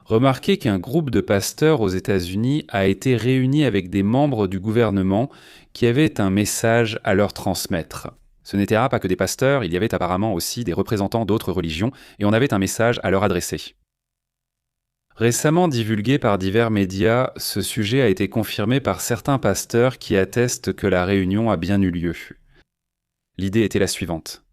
Remarquez qu'un groupe de pasteurs aux États-Unis a été réuni avec des membres du gouvernement qui avaient un message à leur transmettre. Ce n'étaient pas que des pasteurs, il y avait apparemment aussi des représentants d'autres religions et on avait un message à leur adresser. Récemment divulgué par divers médias, ce sujet a été confirmé par certains pasteurs qui attestent que la réunion a bien eu lieu. L'idée était la suivante.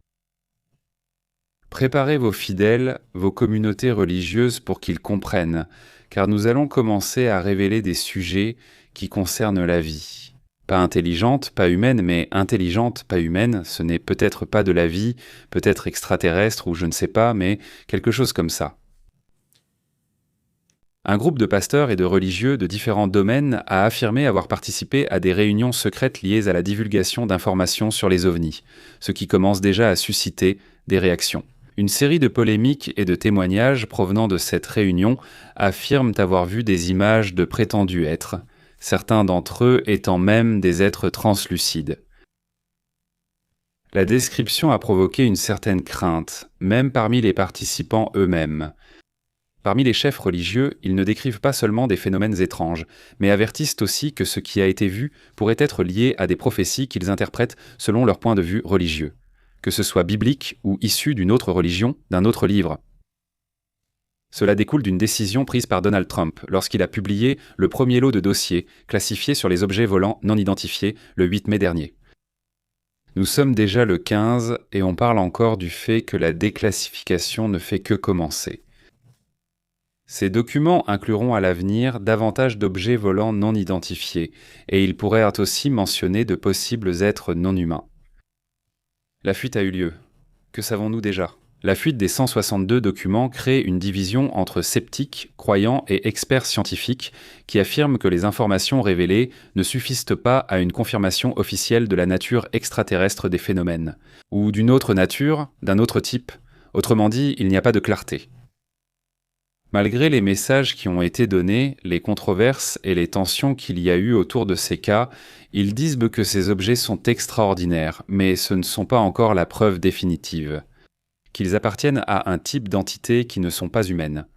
Préparez vos fidèles, vos communautés religieuses pour qu'ils comprennent, car nous allons commencer à révéler des sujets qui concernent la vie. Pas intelligente, pas humaine, mais intelligente, pas humaine, ce n'est peut-être pas de la vie, peut-être extraterrestre ou je ne sais pas, mais quelque chose comme ça. Un groupe de pasteurs et de religieux de différents domaines a affirmé avoir participé à des réunions secrètes liées à la divulgation d'informations sur les ovnis, ce qui commence déjà à susciter des réactions. Une série de polémiques et de témoignages provenant de cette réunion affirment avoir vu des images de prétendus êtres, certains d'entre eux étant même des êtres translucides. La description a provoqué une certaine crainte, même parmi les participants eux-mêmes. Parmi les chefs religieux, ils ne décrivent pas seulement des phénomènes étranges, mais avertissent aussi que ce qui a été vu pourrait être lié à des prophéties qu'ils interprètent selon leur point de vue religieux, que ce soit biblique ou issu d'une autre religion, d'un autre livre. Cela découle d'une décision prise par Donald Trump lorsqu'il a publié le premier lot de dossiers classifiés sur les objets volants non identifiés le 8 mai dernier. Nous sommes déjà le 15 et on parle encore du fait que la déclassification ne fait que commencer. Ces documents incluront à l'avenir davantage d'objets volants non identifiés, et ils pourraient aussi mentionner de possibles êtres non humains. La fuite a eu lieu. Que savons-nous déjà ? La fuite des 162 documents crée une division entre sceptiques, croyants et experts scientifiques qui affirment que les informations révélées ne suffisent pas à une confirmation officielle de la nature extraterrestre des phénomènes, ou d'une autre nature, d'un autre type. Autrement dit, il n'y a pas de clarté. Malgré les messages qui ont été donnés, les controverses et les tensions qu'il y a eu autour de ces cas, ils disent que ces objets sont extraordinaires, mais ce ne sont pas encore la preuve définitive, qu'ils appartiennent à un type d'entités qui ne sont pas humaines.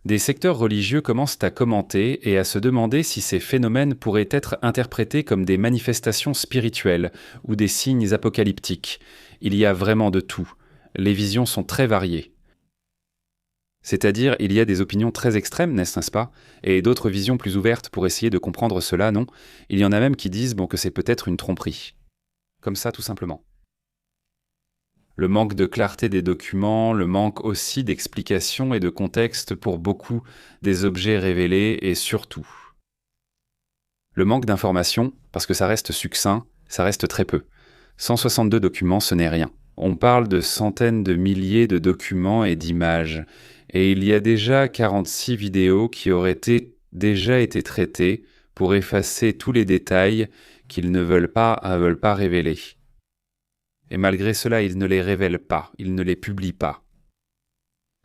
Des secteurs religieux commencent à commenter et à se demander si ces phénomènes pourraient être interprétés comme des manifestations spirituelles ou des signes apocalyptiques. Il y a vraiment de tout. Les visions sont très variées. C'est-à-dire, il y a des opinions très extrêmes, n'est-ce pas ? Et d'autres visions plus ouvertes pour essayer de comprendre cela, non ? Il y en a même qui disent que c'est peut-être une tromperie. Comme ça, tout simplement. Le manque de clarté des documents, le manque aussi d'explications et de contexte pour beaucoup des objets révélés et surtout le manque d'informations, parce que ça reste succinct, ça reste très peu. 162 documents, ce n'est rien. On parle de centaines de milliers de documents et d'images. Et il y a déjà 46 vidéos qui auraient déjà été traitées pour effacer tous les détails qu'ils ne veulent pas révéler. Et malgré cela, ils ne les révèlent pas, ils ne les publient pas.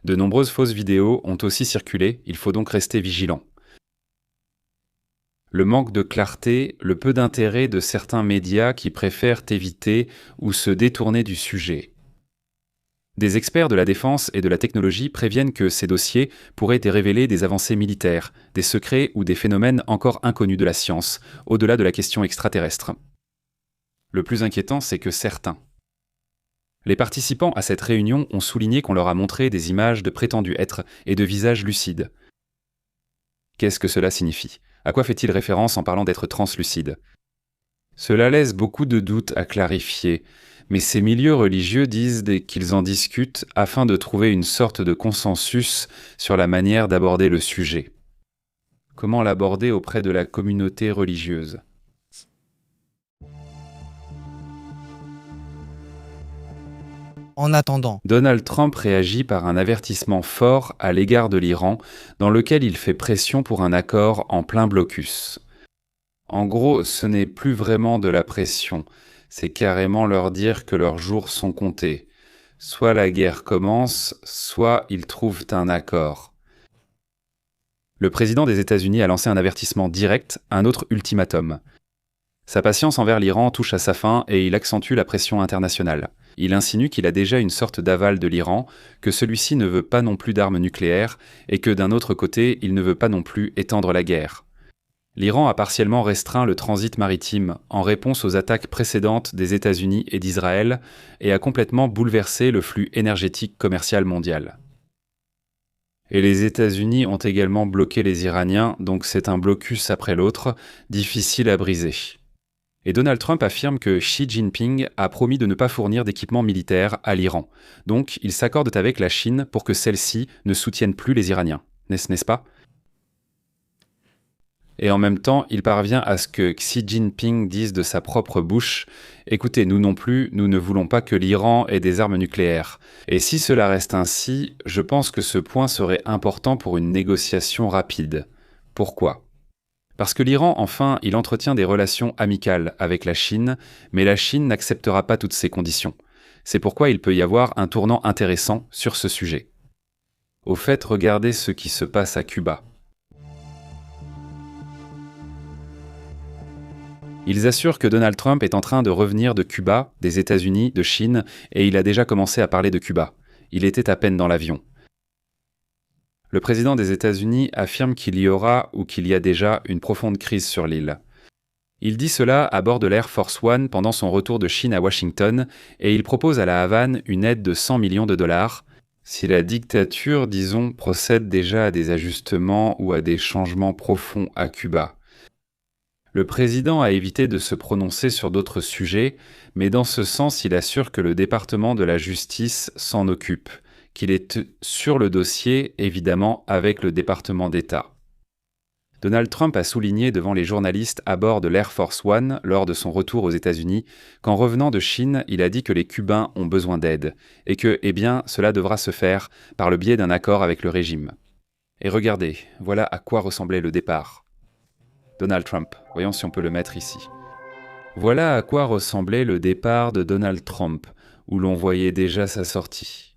De nombreuses fausses vidéos ont aussi circulé, il faut donc rester vigilant. Le manque de clarté, le peu d'intérêt de certains médias qui préfèrent éviter ou se détourner du sujet. Des experts de la défense et de la technologie préviennent que ces dossiers pourraient révéler des avancées militaires, des secrets ou des phénomènes encore inconnus de la science, au-delà de la question extraterrestre. Le plus inquiétant, c'est que certains. Les participants à cette réunion ont souligné qu'on leur a montré des images de prétendus êtres et de visages lucides. Qu'est-ce que cela signifie ? À quoi fait-il référence en parlant d'êtres translucides ? Cela laisse beaucoup de doutes à clarifier. Mais ces milieux religieux disent qu'ils en discutent afin de trouver une sorte de consensus sur la manière d'aborder le sujet. Comment l'aborder auprès de la communauté religieuse ? En attendant, Donald Trump réagit par un avertissement fort à l'égard de l'Iran, dans lequel il fait pression pour un accord en plein blocus. En gros, ce n'est plus vraiment de la pression. C'est carrément leur dire que leurs jours sont comptés. Soit la guerre commence, soit ils trouvent un accord. Le président des États-Unis a lancé un avertissement direct, un autre ultimatum. Sa patience envers l'Iran touche à sa fin et il accentue la pression internationale. Il insinue qu'il a déjà une sorte d'aval de l'Iran, que celui-ci ne veut pas non plus d'armes nucléaires, et que d'un autre côté, il ne veut pas non plus étendre la guerre. L'Iran a partiellement restreint le transit maritime en réponse aux attaques précédentes des États-Unis et d'Israël, et a complètement bouleversé le flux énergétique commercial mondial. Et les États-Unis ont également bloqué les Iraniens, donc c'est un blocus après l'autre, difficile à briser. Et Donald Trump affirme que Xi Jinping a promis de ne pas fournir d'équipements militaires à l'Iran. Donc, ils s'accordent avec la Chine pour que celle-ci ne soutienne plus les Iraniens. N'est-ce pas ? Et en même temps, il parvient à ce que Xi Jinping dise de sa propre bouche « Écoutez, nous non plus, nous ne voulons pas que l'Iran ait des armes nucléaires. » Et si cela reste ainsi, je pense que ce point serait important pour une négociation rapide. Pourquoi ? Parce que l'Iran, enfin, il entretient des relations amicales avec la Chine, mais la Chine n'acceptera pas toutes ces conditions. C'est pourquoi il peut y avoir un tournant intéressant sur ce sujet. Au fait, regardez ce qui se passe à Cuba. Ils assurent que Donald Trump est en train de revenir de Cuba, des États-Unis, de Chine, et il a déjà commencé à parler de Cuba. Il était à peine dans l'avion. Le président des États-Unis affirme qu'il y aura ou qu'il y a déjà une profonde crise sur l'île. Il dit cela à bord de l'Air Force One pendant son retour de Chine à Washington et il propose à la Havane une aide de 100 millions de dollars. Si la dictature, disons, procède déjà à des ajustements ou à des changements profonds à Cuba. Le président a évité de se prononcer sur d'autres sujets, mais dans ce sens, il assure que le département de la justice s'en occupe, qu'il est sur le dossier, évidemment, avec le département d'État. Donald Trump a souligné devant les journalistes à bord de l'Air Force One, lors de son retour aux États-Unis, qu'en revenant de Chine, il a dit que les Cubains ont besoin d'aide, et que, cela devra se faire par le biais d'un accord avec le régime. Et regardez, voilà à quoi ressemblait le départ. Donald Trump, voyons si on peut le mettre ici. Voilà à quoi ressemblait le départ de Donald Trump, où l'on voyait déjà sa sortie.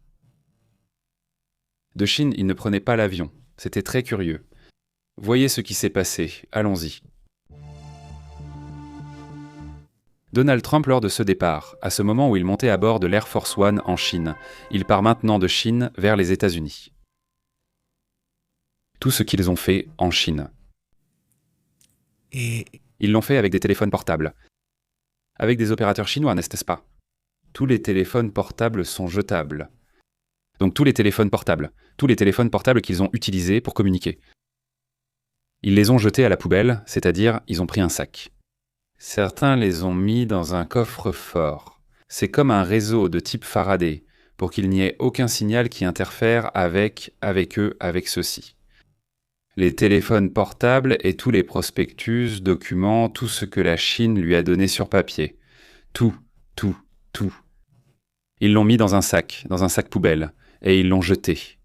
De Chine, il ne prenait pas l'avion. C'était très curieux. Voyez ce qui s'est passé. Allons-y. Donald Trump lors de ce départ, à ce moment où il montait à bord de l'Air Force One en Chine. Il part maintenant de Chine vers les États-Unis. Tout ce qu'ils ont fait en Chine. Et Ils l'ont fait avec des téléphones portables. Avec des opérateurs chinois, n'est-ce pas ? Tous les téléphones portables sont jetables. Donc tous les téléphones portables qu'ils ont utilisés pour communiquer. Ils les ont jetés à la poubelle, c'est-à-dire ils ont pris un sac. Certains les ont mis dans un coffre-fort. C'est comme un réseau de type Faraday, pour qu'il n'y ait aucun signal qui interfère avec ceux-ci. Les téléphones portables et tous les prospectus, documents, tout ce que la Chine lui a donné sur papier. Tout. Ils l'ont mis dans un sac poubelle, et ils l'ont jeté.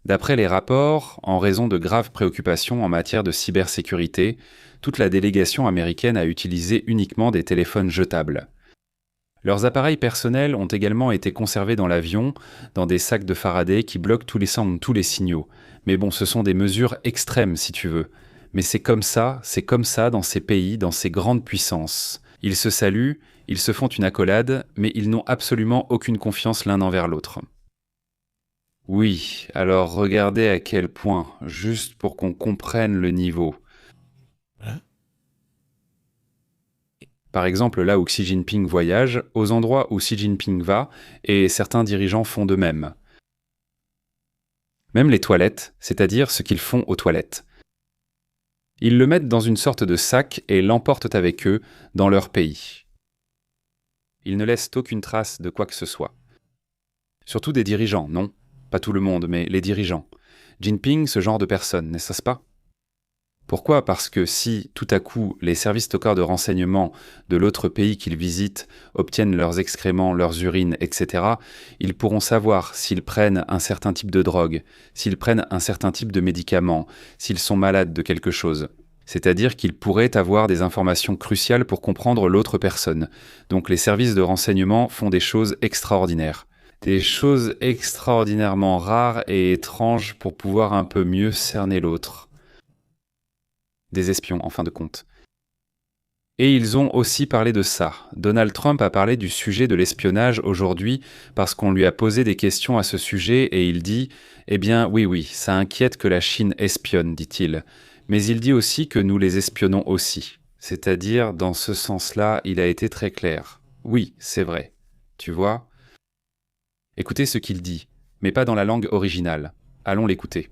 D'après les rapports, en raison de graves préoccupations en matière de cybersécurité, toute la délégation américaine a utilisé uniquement des téléphones jetables. Leurs appareils personnels ont également été conservés dans l'avion, dans des sacs de Faraday qui bloquent tous les signaux. Mais bon, ce sont des mesures extrêmes si tu veux. Mais c'est comme ça dans ces pays, dans ces grandes puissances. Ils se saluent, ils se font une accolade, mais ils n'ont absolument aucune confiance l'un envers l'autre. Oui, alors regardez à quel point, juste pour qu'on comprenne le niveau. Par exemple, là où Xi Jinping voyage, aux endroits où Xi Jinping va, et certains dirigeants font de même. Même les toilettes, c'est-à-dire ce qu'ils font aux toilettes. Ils le mettent dans une sorte de sac et l'emportent avec eux dans leur pays. Ils ne laissent aucune trace de quoi que ce soit. Surtout des dirigeants, non ? Pas tout le monde, mais les dirigeants. Jinping, ce genre de personne, n'est-ce pas ? Pourquoi ? Parce que si, tout à coup, les services stockeurs de renseignement de l'autre pays qu'ils visitent obtiennent leurs excréments, leurs urines, etc., ils pourront savoir s'ils prennent un certain type de drogue, s'ils prennent un certain type de médicament, s'ils sont malades de quelque chose. C'est-à-dire qu'ils pourraient avoir des informations cruciales pour comprendre l'autre personne. Donc les services de renseignement font des choses extraordinaires. Des choses extraordinairement rares et étranges pour pouvoir un peu mieux cerner l'autre. Des espions, en fin de compte. Et ils ont aussi parlé de ça. Donald Trump a parlé du sujet de l'espionnage aujourd'hui parce qu'on lui a posé des questions à ce sujet et il dit « Eh bien, oui, ça inquiète que la Chine espionne, dit-il. Mais il dit aussi que nous les espionnons aussi. » C'est-à-dire, dans ce sens-là, il a été très clair. Oui, c'est vrai. Tu vois ? Écoutez ce qu'il dit, mais pas dans la langue originale. Allons l'écouter.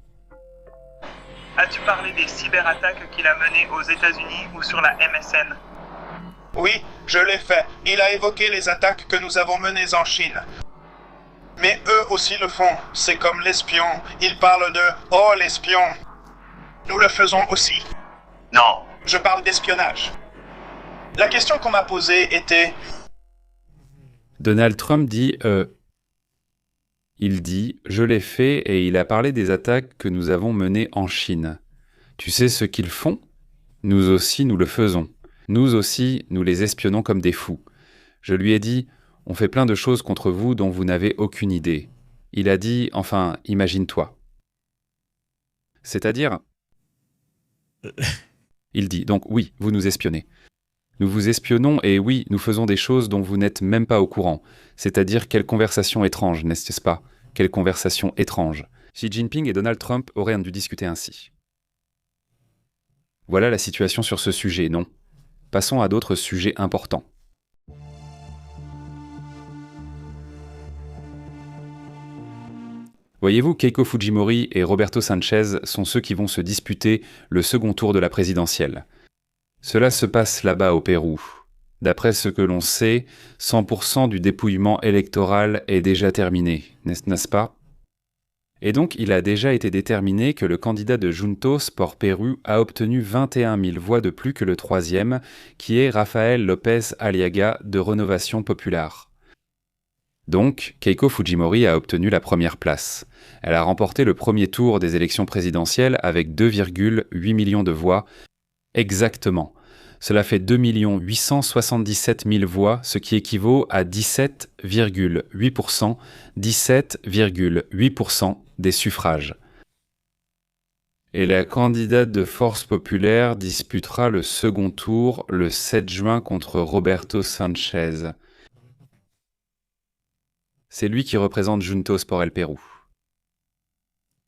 As-tu parlé des cyberattaques qu'il a menées aux États-Unis ou sur la MSN? Oui, je l'ai fait. Il a évoqué les attaques que nous avons menées en Chine. Mais eux aussi le font. C'est comme l'espion. Ils parlent de « Oh, l'espion ». Nous le faisons aussi. Non. Je parle d'espionnage. La question qu'on m'a posée était... Donald Trump dit Il dit « Je l'ai fait et il a parlé des attaques que nous avons menées en Chine. Tu sais ce qu'ils font? Nous aussi, nous le faisons. Nous aussi, nous les espionnons comme des fous. Je lui ai dit « On fait plein de choses contre vous dont vous n'avez aucune idée. » Il a dit « Enfin, imagine-toi. » C'est-à-dire... Il dit donc « Oui, vous nous espionnez. Nous vous espionnons et oui, nous faisons des choses dont vous n'êtes même pas au courant. C'est-à-dire quelle conversation étrange, n'est-ce pas? Quelle conversation étrange. » Xi Jinping et Donald Trump auraient dû discuter ainsi. Voilà la situation sur ce sujet, non? Passons à d'autres sujets importants. Voyez-vous, Keiko Fujimori et Roberto Sanchez sont ceux qui vont se disputer le second tour de la présidentielle. Cela se passe là-bas au Pérou. D'après ce que l'on sait, 100% du dépouillement électoral est déjà terminé, n'est-ce pas? Et donc, il a déjà été déterminé que le candidat de Juntos por Perú a obtenu 21 000 voix de plus que le troisième, qui est Rafael López Aliaga de Renovación Popular. Donc, Keiko Fujimori a obtenu la première place. Elle a remporté le premier tour des élections présidentielles avec 2,8 millions de voix. Exactement. Cela fait 2 877 000 voix, ce qui équivaut à 17,8%, 17,8% des suffrages. Et la candidate de Force Populaire disputera le second tour le 7 juin contre Roberto Sanchez. C'est lui qui représente Juntos por el Perú.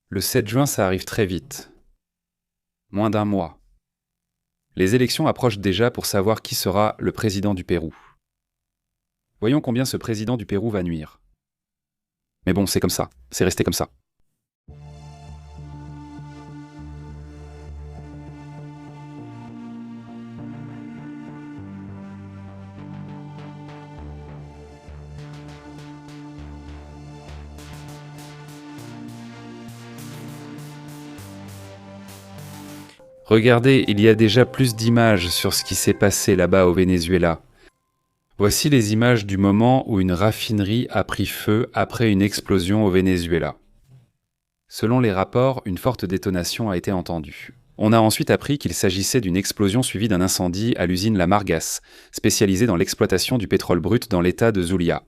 Le 7 juin, ça arrive très vite. Moins d'un mois. Les élections approchent déjà pour savoir qui sera le président du Pérou. Voyons combien ce président du Pérou va nuire. Mais bon, c'est comme ça, c'est resté comme ça. Regardez, il y a déjà plus d'images sur ce qui s'est passé là-bas au Venezuela. Voici les images du moment où une raffinerie a pris feu après une explosion au Venezuela. Selon les rapports, une forte détonation a été entendue. On a ensuite appris qu'il s'agissait d'une explosion suivie d'un incendie à l'usine La Margas, spécialisée dans l'exploitation du pétrole brut dans l'état de Zulia.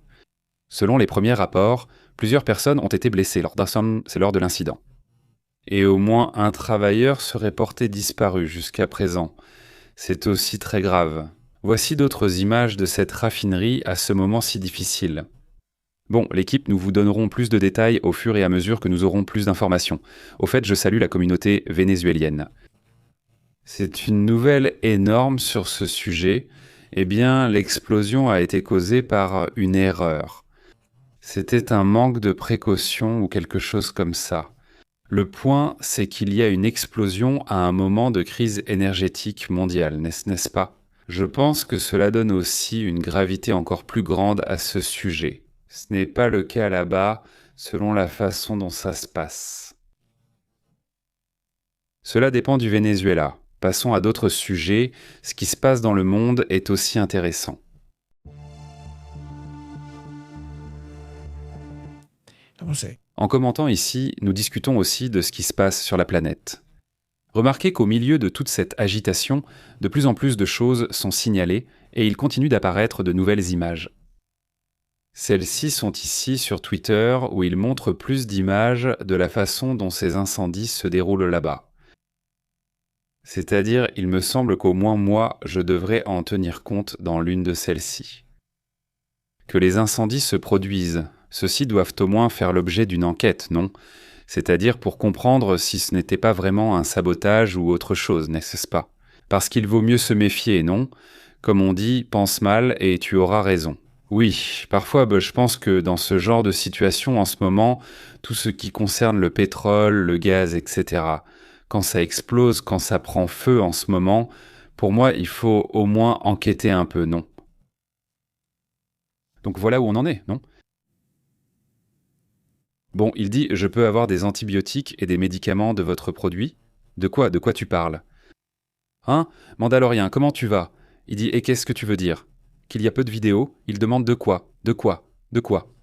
Selon les premiers rapports, plusieurs personnes ont été blessées lors de l'incident. Et au moins un travailleur serait porté disparu jusqu'à présent. C'est aussi très grave. Voici d'autres images de cette raffinerie à ce moment si difficile. Bon, l'équipe, nous vous donnerons plus de détails au fur et à mesure que nous aurons plus d'informations. Au fait, je salue la communauté vénézuélienne. C'est une nouvelle énorme sur ce sujet. Eh bien, l'explosion a été causée par une erreur. C'était un manque de précaution ou quelque chose comme ça. Le point, c'est qu'il y a une explosion à un moment de crise énergétique mondiale, n'est-ce pas? Je pense que cela donne aussi une gravité encore plus grande à ce sujet. Ce n'est pas le cas là-bas, selon la façon dont ça se passe. Cela dépend du Venezuela. Passons à d'autres sujets. Ce qui se passe dans le monde est aussi intéressant. En commentant ici, nous discutons aussi de ce qui se passe sur la planète. Remarquez qu'au milieu de toute cette agitation, de plus en plus de choses sont signalées et il continue d'apparaître de nouvelles images. Celles-ci sont ici sur Twitter où il montre plus d'images de la façon dont ces incendies se déroulent là-bas. C'est-à-dire, il me semble qu'au moins moi, je devrais en tenir compte dans l'une de celles-ci. Que les incendies se produisent, ceux-ci doivent au moins faire l'objet d'une enquête, non ? C'est-à-dire pour comprendre si ce n'était pas vraiment un sabotage ou autre chose, n'est-ce pas ? Parce qu'il vaut mieux se méfier, non ? Comme on dit, pense mal et tu auras raison. Oui, parfois je pense que dans ce genre de situation en ce moment, tout ce qui concerne le pétrole, le gaz, etc., quand ça explose, quand ça prend feu en ce moment, pour moi, il faut au moins enquêter un peu, non ? Donc voilà où on en est, non ? Bon, il dit « Je peux avoir des antibiotiques et des médicaments de votre produit ?» De quoi tu parles ? Hein ? Mandalorien, comment tu vas ? Il dit « Et qu'est-ce que tu veux dire ? Qu'il y a peu de vidéos ? Il demande de quoi ? De quoi ? De quoi ?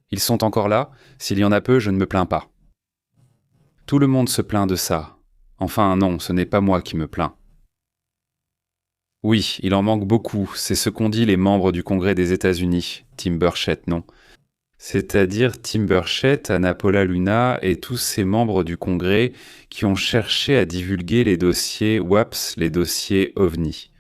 Ils sont encore là ? S'il y en a peu, je ne me plains pas. Tout le monde se plaint de ça. Enfin non, ce n'est pas moi qui me plains. Oui, il en manque beaucoup, c'est ce qu'ont dit les membres du Congrès des États-Unis, Tim Burchett, non ? C'est-à-dire Tim Burchett, Annapaula Luna et tous ces membres du Congrès qui ont cherché à divulguer les dossiers WAPS, les dossiers OVNI.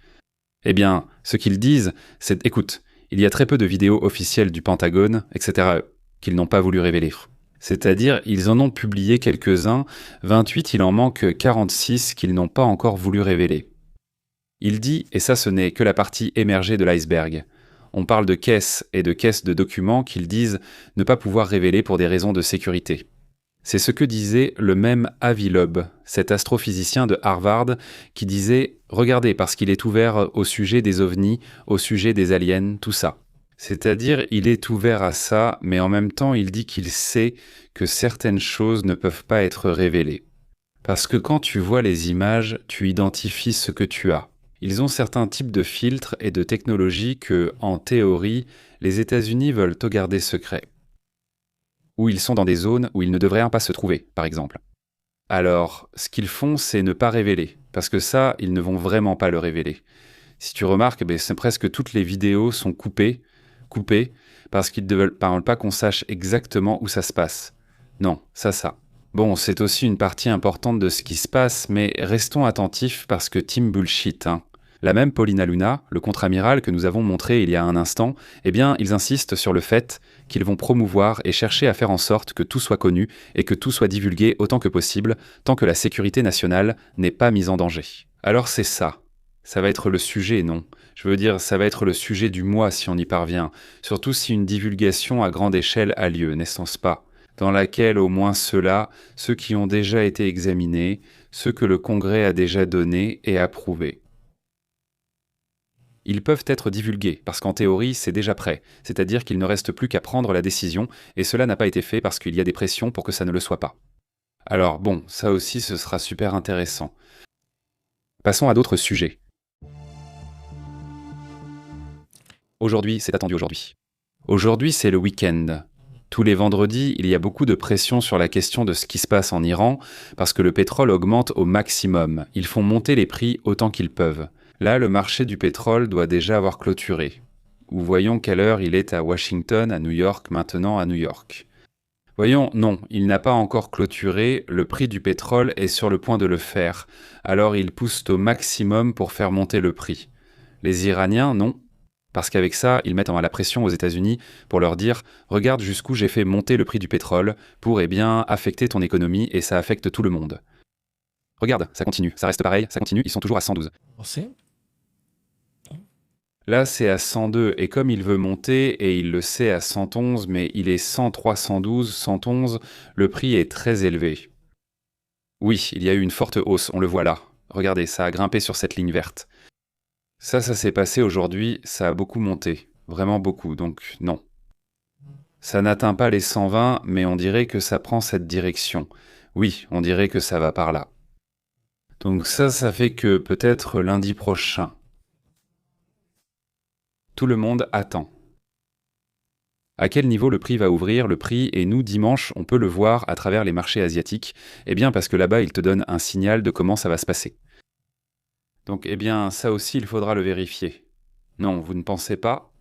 Eh bien, ce qu'ils disent, c'est « Écoute, il y a très peu de vidéos officielles du Pentagone, etc., qu'ils n'ont pas voulu révéler. » C'est-à-dire, ils en ont publié quelques-uns, 28, il en manque 46 qu'ils n'ont pas encore voulu révéler. Il dit, et ça ce n'est que la partie émergée de l'iceberg, on parle de caisses et de caisses de documents qu'ils disent ne pas pouvoir révéler pour des raisons de sécurité. C'est ce que disait le même Avi Loeb, cet astrophysicien de Harvard, qui disait « Regardez, parce qu'il est ouvert au sujet des ovnis, au sujet des aliens, tout ça ». C'est-à-dire, il est ouvert à ça, mais en même temps, il dit qu'il sait que certaines choses ne peuvent pas être révélées. Parce que quand tu vois les images, tu identifies ce que tu as. Ils ont certains types de filtres et de technologies que, en théorie, les États-Unis veulent tout garder secret. Ou ils sont dans des zones où ils ne devraient pas se trouver, par exemple. Alors, ce qu'ils font, c'est ne pas révéler, parce que ça, ils ne vont vraiment pas le révéler. Si tu remarques, c'est presque toutes les vidéos sont coupées, parce qu'ils ne veulent pas qu'on sache exactement où ça se passe. Non, ça. Bon, c'est aussi une partie importante de ce qui se passe, mais restons attentifs parce que Tim bullshit, hein. La même Paulina Luna, le contre-amiral que nous avons montré il y a un instant, eh bien, ils insistent sur le fait qu'ils vont promouvoir et chercher à faire en sorte que tout soit connu et que tout soit divulgué autant que possible, tant que la sécurité nationale n'est pas mise en danger. Alors c'est ça. Ça va être le sujet, non ? Je veux dire, ça va être le sujet du mois si on y parvient, surtout si une divulgation à grande échelle a lieu, n'est-ce pas ? Dans laquelle au moins ceux-là, ceux qui ont déjà été examinés, ceux que le Congrès a déjà donnés et approuvés. Ils peuvent être divulgués, parce qu'en théorie, c'est déjà prêt, c'est-à-dire qu'il ne reste plus qu'à prendre la décision, et cela n'a pas été fait parce qu'il y a des pressions pour que ça ne le soit pas. Alors bon, ça aussi ce sera super intéressant. Passons à d'autres sujets. Aujourd'hui, c'est attendu aujourd'hui. Aujourd'hui, c'est le week-end. Tous les vendredis, il y a beaucoup de pression sur la question de ce qui se passe en Iran, parce que le pétrole augmente au maximum. Ils font monter les prix autant qu'ils peuvent. Là, le marché du pétrole doit déjà avoir clôturé. Ou voyons quelle heure il est à Washington, à New York, maintenant à New York. Voyons, non, il n'a pas encore clôturé, le prix du pétrole est sur le point de le faire. Alors ils poussent au maximum pour faire monter le prix. Les Iraniens, non. Parce qu'avec ça, ils mettent la pression aux États-Unis pour leur dire « Regarde jusqu'où j'ai fait monter le prix du pétrole pour, affecter ton économie et ça affecte tout le monde. » Regarde, ça continue, ça reste pareil, ça continue, ils sont toujours à 112. Là, c'est à 102 et comme il veut monter et il le sait à 111, mais il est 103, 112, 111, le prix est très élevé. Oui, il y a eu une forte hausse, on le voit là. Regardez, ça a grimpé sur cette ligne verte. Ça s'est passé aujourd'hui, ça a beaucoup monté, vraiment beaucoup, donc non. Ça n'atteint pas les 120, mais on dirait que ça prend cette direction. Oui, on dirait que ça va par là. Donc ça fait que peut-être lundi prochain. Tout le monde attend. À quel niveau le prix va ouvrir, le prix, et nous, dimanche, on peut le voir à travers les marchés asiatiques ? Eh bien, parce que là-bas, ils te donnent un signal de comment ça va se passer. Donc, ça aussi, il faudra le vérifier. Non, vous ne pensez pas ?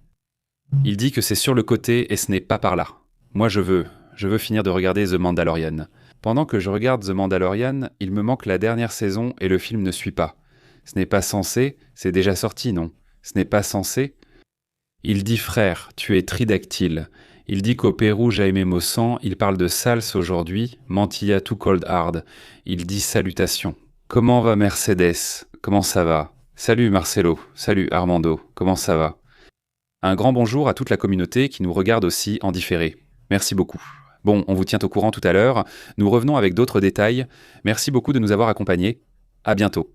Il dit que c'est sur le côté et ce n'est pas par là. Moi, je veux finir de regarder The Mandalorian. Pendant que je regarde The Mandalorian, il me manque la dernière saison et le film ne suit pas. Ce n'est pas censé, c'est déjà sorti, non? Ce n'est pas censé? Il dit frère, tu es tridactyle. Il dit qu'au Pérou, Jaime Maussan, il parle de Sals aujourd'hui, Mantilla to cold hard. Il dit salutations. Comment va Mercedes? Comment ça va? Salut Marcelo, salut Armando, comment ça va? Un grand bonjour à toute la communauté qui nous regarde aussi en différé. Merci beaucoup. Bon, on vous tient au courant tout à l'heure. Nous revenons avec d'autres détails. Merci beaucoup de nous avoir accompagnés. À bientôt.